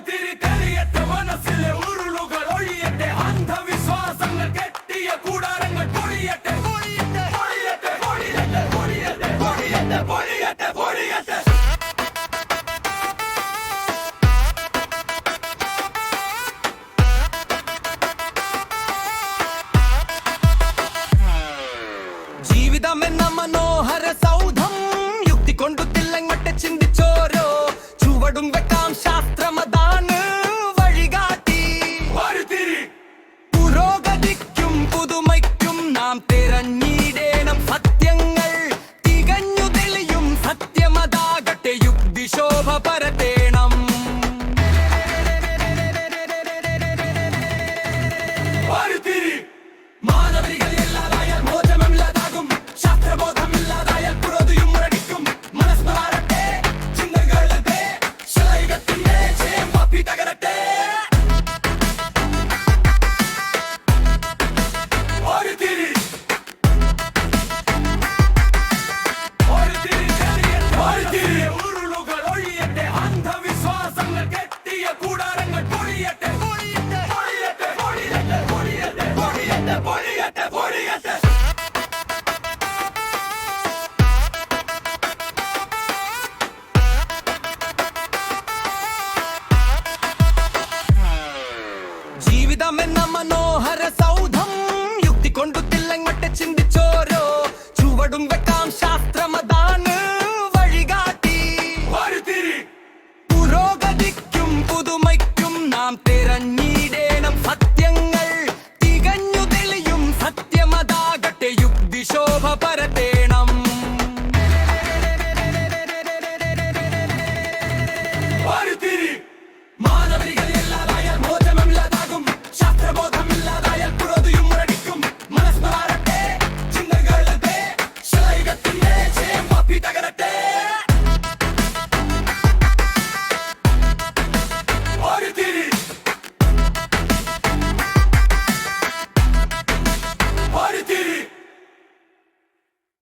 തിരി തെളിയട്ടെ, മനസ്സിലെ ഉരുളുകൾ ഒഴിയട്ടെ, അന്ധവിശ്വാസങ്ങൾ കെട്ടിയ കൂടാരങ്ങൾ പൊളിയട്ടെ, പൊളിയട്ടെ, പൊളിയട്ടെ, പൊളിയട്ടെ, പൊളിയട്ടെ, പൊളിയട്ടെ, പൊളിയട്ടെ, പൊളിയട്ടെ. ജീവിതമെന്ന മനോഹര സൗധം യുക്തി കൊണ്ടു തില്ലങ്ങട്ടെ ചിന്തിച്ചോരോ ചുവടും വെക്കാം ശാസ്ത്ര